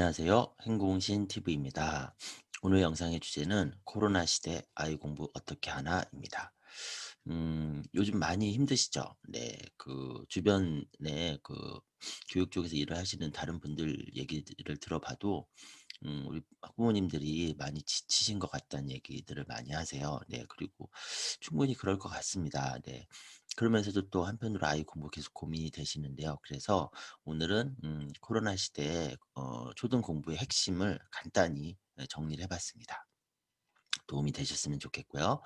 안녕하세요. 행공신 TV입니다. 오늘 영상의 주제는 코로나 시대 아이 공부 어떻게 하나입니다. 요즘 많이 힘드시죠? 네, 주변에 교육 쪽에서 일을 하시는 다른 분들 얘기를 들어봐도 우리 부모님들이 많이 지치신 것 같다는 얘기들을 많이 하세요. 네. 그리고 충분히 그럴 것 같습니다. 네. 그러면서도 또 한편으로 아이 공부 계속 고민이 되시는데요. 그래서 오늘은 코로나 시대에 초등 공부의 핵심을 간단히 정리를 해 봤습니다. 도움이 되셨으면 좋겠고요.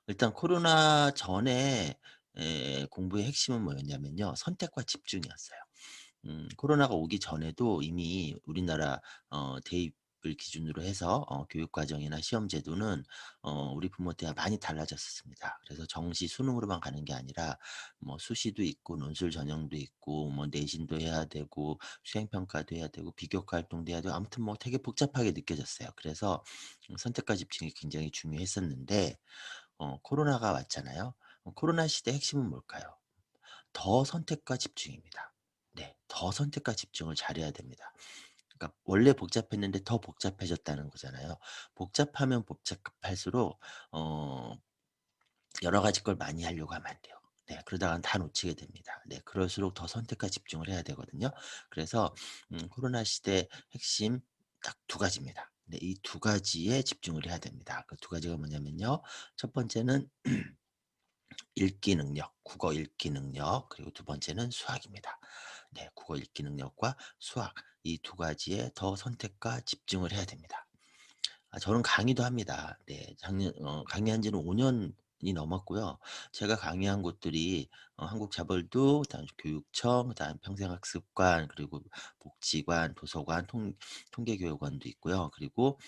일단 코로나 전에 공부의 핵심은 뭐였냐면요. 선택과 집중이었어요. 코로나가 오기 전에도 이미 우리나라 대입을 기준으로 해서 교육 과정이나 시험 제도는 우리 부모 때와 많이 달라졌었습니다. 그래서 정시 수능으로만 가는 게 아니라 뭐 수시도 있고 논술 전형도 있고 뭐 내신도 해야 되고 수행 평가도 해야 되고 비교과 활동도 해야 되고 아무튼 뭐 되게 복잡하게 느껴졌어요. 그래서 선택과 집중이 굉장히 중요했었는데 코로나가 왔잖아요. 코로나 시대의 핵심은 뭘까요? 더 선택과 집중입니다. 네. 더 선택과 집중을 잘해야 됩니다. 그러니까 원래 복잡했는데 더 복잡해졌다는 거잖아요. 복잡하면 복잡할수록 어 여러 가지 걸 많이 하려고 하면 안 돼요. 네. 그러다가는 다 놓치게 됩니다. 네. 그럴수록 더 선택과 집중을 해야 되거든요. 그래서 코로나 시대 핵심 딱 두 가지입니다. 네. 이 두 가지에 집중을 해야 됩니다. 그 두 가지가 뭐냐면요. 첫 번째는 읽기 능력, 국어 읽기 능력, 그리고 두 번째는 수학입니다. 네, 국어 읽기 능력과 수학 이 두 가지에 더 선택과 집중을 해야 됩니다. 저는 강의도 합니다. 네. 강의한 지는 5 년이 넘었고요. 제가 강의한 곳들이 한국자벌도, 그다음에 교육청, 그다음에 평생학습관, 그리고 복지관, 도서관, 통계교육원도 있고요. 그리고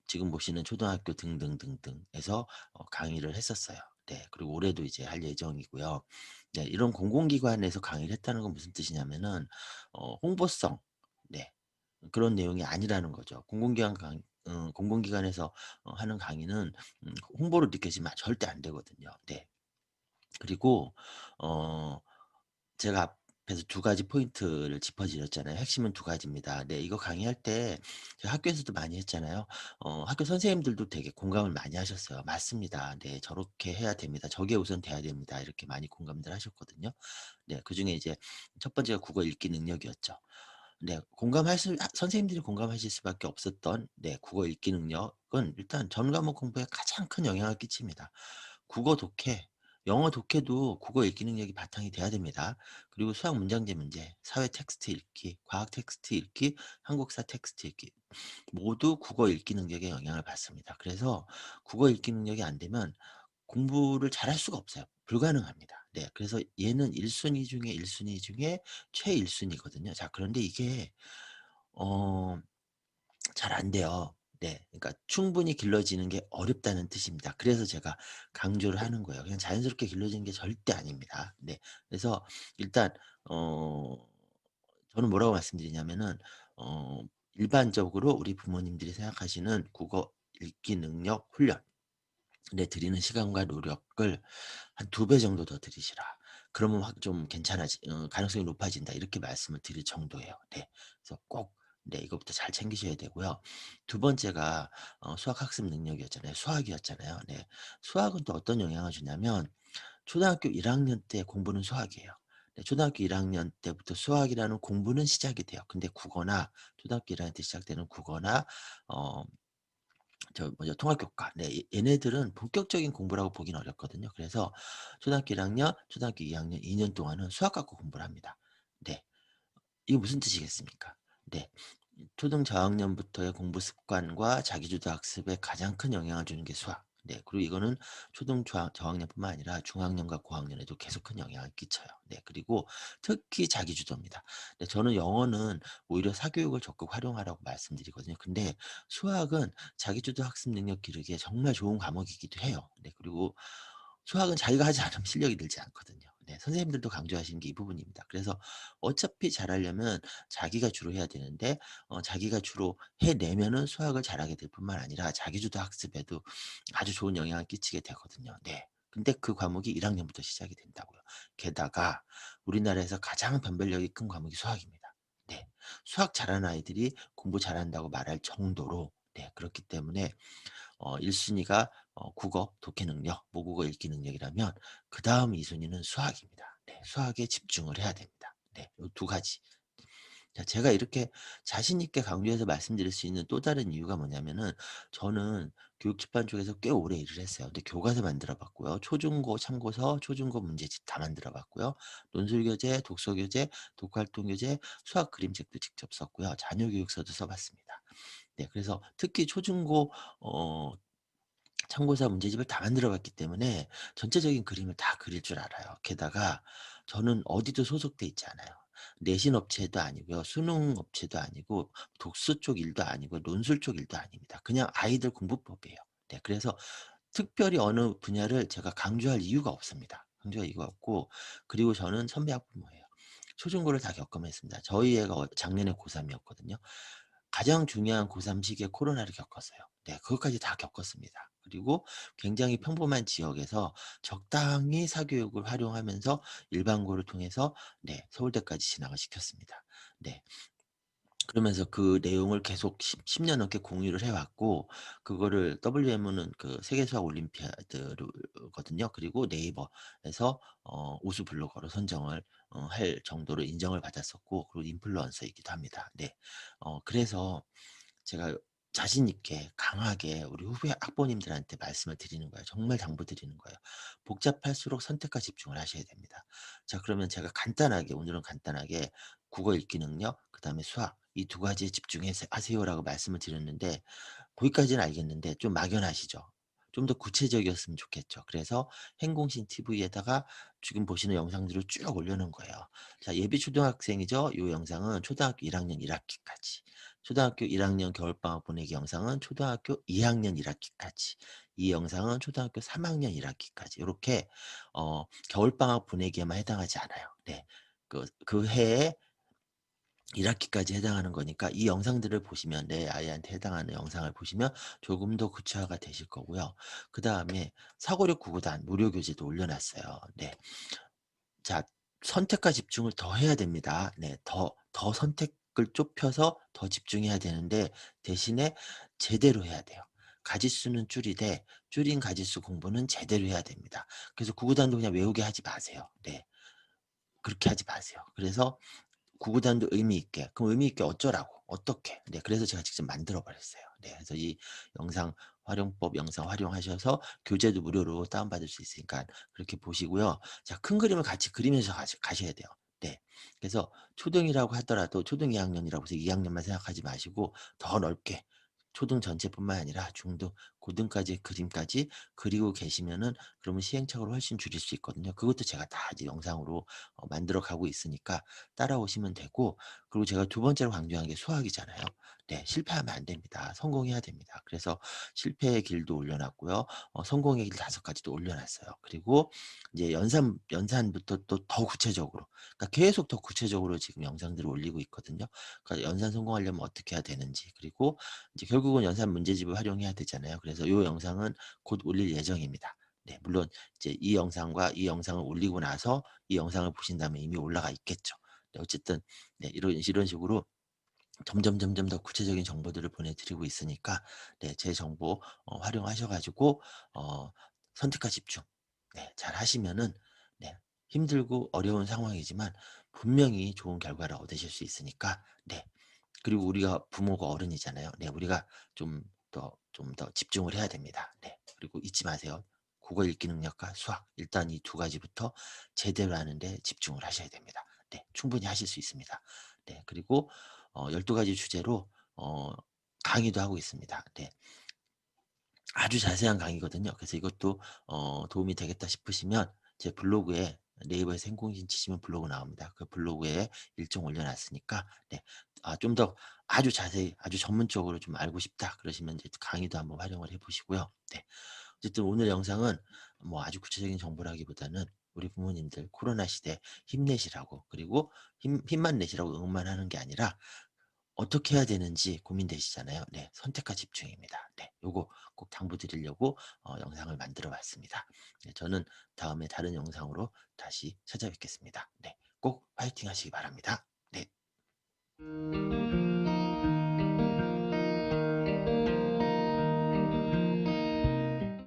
지금 보시는 초등학교 등등등등에서 강의를 했었어요. 네. 그리고 올해도 이제 할 예정이고요. 네. 이런 공공기관에서 강의를 했다는 건 무슨 뜻이냐면은 홍보성, 네, 그런 내용이 아니라는 거죠. 공공기관에서 하는 강의는 홍보로 느껴지면 절대 안 되거든요. 네. 그리고 어 제가 앞에서 두 가지 포인트를 짚어 드렸잖아요. 핵심은 두 가지입니다. 네. 이거 강의할 때 제가 학교에서도 많이 했잖아요. 학교 선생님들도 되게 공감을 많이 하셨어요. "맞습니다. 네. 저렇게 해야 됩니다. 저게 우선 돼야 됩니다." 이렇게 많이 공감들 하셨거든요. 네. 그중에 이제 첫 번째가 국어 읽기 능력이었죠. 네. 선생님들이 공감하실 수밖에 없었던, 네, 국어 읽기 능력은 일단 전 과목 공부에 가장 큰 영향을 끼칩니다. 국어 독해, 영어 독해도 국어 읽기 능력이 바탕이 돼야 됩니다. 그리고 수학 문장제 문제, 사회 텍스트 읽기, 과학 텍스트 읽기, 한국사 텍스트 읽기 모두 국어 읽기 능력에 영향을 받습니다. 그래서 국어 읽기 능력이 안 되면 공부를 잘할 수가 없어요. 불가능합니다. 네. 그래서 얘는 1 순위 중에 1 순위 중에 최1 순위거든요. 자, 그런데 이게 어 잘 안 돼요. 네. 그러니까 충분히 길러지는 게 어렵다는 뜻입니다. 그래서 제가 강조를 하는 거예요. 그냥 자연스럽게 길러지는 게 절대 아닙니다. 네. 그래서 일단 어 저는 뭐라고 말씀드리냐면은 어 일반적으로 우리 부모님들이 생각하시는 국어 읽기 능력 훈련, 네, 드리는 시간과 노력을 한 2배 정도 더 들이시라. 그러면 확 좀 가능성이 높아진다. 이렇게 말씀을 드릴 정도예요. 네. 그래서 꼭, 네, 이것부터 잘 챙기셔야 되고요. 두 번째가 수학 학습 능력이었잖아요. 수학이었잖아요. 네. 수학은 또 어떤 영향을 주냐면 초등학교 1 학년 때 공부는 수학이에요. 네, 초등학교 1 학년 때부터 수학이라는 공부는 시작이 돼요. 근데 국어나 초등학교 1 학년 때 시작되는 국어나 어 통합교과. 네. 얘네들은 본격적인 공부라고 보기는 어렵거든요. 그래서 초등학교 1 학년, 초등학교 2 학년 2년 동안은 수학 갖고 공부를 합니다. 네. 이게 무슨 뜻이겠습니까? 네. 초등 저학년부터의 공부 습관과 자기주도 학습에 가장 큰 영향을 주는 게 수학. 네. 그리고 이거는 초등 저학년뿐만 아니라 중학년과 고학년에도 계속 큰 영향을 끼쳐요. 네. 그리고 특히 자기주도입니다. 네. 저는 영어는 오히려 사교육을 적극 활용하라고 말씀드리거든요. 근데 수학은 자기주도 학습 능력 기르기에 정말 좋은 과목이기도 해요. 네. 그리고 수학은 자기가 하지 않으면 실력이 늘지 않거든요. 네. 선생님들도 강조하시는 게 이 부분입니다. 그래서 어차피 잘하려면 자기가 주로 해야 되는데 자기가 주로 해내면은 수학을 잘하게 될 뿐만 아니라 자기주도 학습에도 아주 좋은 영향을 끼치게 되거든요. 네. 근데 그 과목이 1 학년부터 시작이 된다고요. 게다가 우리나라에서 가장 변별력이 큰 과목이 수학입니다. 네. 수학 잘하는 아이들이 공부 잘한다고 말할 정도로, 그렇기 때문에 1 순위가 국어 독해 능력, 모국어 읽기 능력이라면 그다음 2 순위는 수학입니다. 수학에 집중을 해야 됩니다. 요 두 가지. 자, 제가 이렇게 자신 있게 강조해서 말씀드릴 수 있는 또 다른 이유가 뭐냐면은, 저는 교육출판 쪽에서 꽤 오래 일을 했어요. 근데 교과서 만들어 봤고요. 초중고 참고서, 초중고 문제집 다 만들어 봤고요. 논술교재, 독서교재, 독학활동교재, 수학 그림책도 직접 썼고요. 자녀교육서도 써 봤습니다. 그래서 특히 초중고 어 참고서 문제집을 다 만들어 봤기 때문에 전체적인 그림을 다 그릴 줄 알아요. 게다가 저는 어디도 소속돼 있지 않아요. 내신 업체도 아니고요. 수능 업체도 아니고, 독서 쪽 일도 아니고, 논술 쪽 일도 아닙니다. 그냥 아이들 공부법이에요. 그래서 특별히 어느 분야를 제가 강조할 이유가 없습니다. 강조할 이유가 없고, 그리고 저는 선배 학부모예요. 초중고를 다 겪으면습니다. 저희 애가 작년에 고3 이었거든요. 가장 중요한 고3 시기에 코로나를 겪었어요. 그것까지 다 겪었습니다. 그리고 굉장히 평범한 지역에서 적당히 사교육을 활용하면서 일반고를 통해서 서울대까지 진학을 시켰습니다. 네. 그러면서 그 내용을 계속 10년 넘게 공유를 해 왔고, 그거를 WM은 그 세계 수학 올림피아드 거든요. 그리고 네이버에서 우수 블로거로 선정을 할 정도로 인정을 받았었고, 그리고 인플루언서이기도 합니다. 그래서 제가 자신 있게 강하게 우리 후배 학부모님들한테 말씀을 드리는 거예요. 정말 당부드리는 거예요. 복잡할수록 선택과 집중을 하셔야 됩니다. 자, 그러면 제가 간단하게, 오늘은 간단하게 국어 읽기 능력, 그다음에 수학, 이 두 가지에 집중해서 하세요라고 말씀을 드렸는데, 거기까지는 알겠는데 좀 막연하시죠? 좀 더 구체적이었으면 좋겠죠. 그래서 행공신 TV에다가 지금 보시는 영상들을 쭉 올려 놓은 거예요. 자, 예비 초등학생이죠. 요 영상은 초등학교 1 학년 1 학기까지. 초등학교 1 학년 겨울방학 보내기 영상은 초등학교 2 학년 1 학기까지. 이 영상은 초등학교 3 학년 1 학기까지. 요렇게 겨울방학 보내기에만 해당하지 않아요. 그 해에 1 학기까지 해당하는 거니까, 이 영상들을 보시면, 내 아이한테 해당하는 영상을 보시면 조금 더 구체화가 되실 거고요. 그다음에 사고력 구구단 무료 교재도 올려 놨어요. 자, 선택과 집중을 더 해야 됩니다. 더 선택을 좁혀서 더 집중해야 되는데, 대신에 제대로 해야 돼요. 가짓수는 줄이되 줄인 가짓수 공부는 제대로 해야 됩니다. 그래서 구구단도 그냥 외우게 하지 마세요. 그렇게 하지 마세요. 그래서 구구단도 의미 있게. 그럼 의미 있게 어쩌라고? 어떻게? 그래서 제가 직접 만들어 버렸어요. 그래서 이 영상 활용법 영상 활용하셔서 교재도 무료로 다운받을 수 있으니까 그렇게 보시고요. 자, 큰 그림을 같이 그리면서 가셔야 돼요. 그래서 초등이라고 하더라도 초등 2 학년이라고 해서 2 학년만 생각하지 마시고, 더 넓게 초등 전체뿐만 아니라 중등, 고등까지의 그림까지 그리고 계시면은, 그러면 시행착오를 훨씬 줄일 수 있거든요. 그것도 제가 다 이제 영상으로 만들어 가고 있으니까 따라오시면 되고, 그리고 제가 두 번째로 강조한 게 수학이잖아요. 실패하면 안 됩니다. 성공해야 됩니다. 그래서 실패의 길도 올려 놨고요. 성공의 길 5 가지도 올려 놨어요. 그리고 이제 연산부터 또 더 구체적으로, 그러니까 계속 더 구체적으로 지금 영상들을 올리고 있거든요. 그러니까 연산 성공하려면 어떻게 해야 되는지, 그리고 이제 결국은 연산 문제집을 활용해야 되잖아요. 그래서 요 영상은 곧 올릴 예정입니다. 물론 이제 이 영상과 이 영상을 올리고 나서 이 영상을 보신 다음에 이미 올라가 있겠죠. 어쨌든 이런 식으로 점점 더 구체적인 정보들을 보내드리고 있으니까, 제 정보 활용하셔 가지고 선택과 집중 잘 하시면은, 힘들고 어려운 상황이지만 분명히 좋은 결과를 얻으실 수 있으니까. 그리고 우리가 부모가 어른이잖아요. 우리가 좀 더 집중을 해야 됩니다. 그리고 잊지 마세요. 국어 읽기 능력과 수학, 일단 이 두 가지부터 제대로 하는 데 집중을 하셔야 됩니다. 충분히 하실 수 있습니다. 그리고 12 가지 주제로 강의도 하고 있습니다. 아주 자세한 강의거든요. 그래서 이것도 도움이 되겠다 싶으시면 제 블로그에, 네이버에 생공신 치시면 블로그 나옵니다. 그 블로그에 일정 올려 놨으니까, 좀 더 아주 자세히 아주 전문적으로 좀 알고 싶다 그러시면 이제 강의도 한번 활용을 해 보시고요. 어쨌든 오늘 영상은 뭐 아주 구체적인 정보라기보다는 우리 부모님들 코로나 시대 힘내시라고, 그리고 힘만 내시라고 응원만 하는 게 아니라 어떻게 해야 되는지 고민되시잖아요. 선택과 집중입니다. 요거 꼭 당부드리려고 영상을 만들어 봤습니다. 저는 다음에 다른 영상으로 다시 찾아뵙겠습니다. 꼭 화이팅 하시기 바랍니다.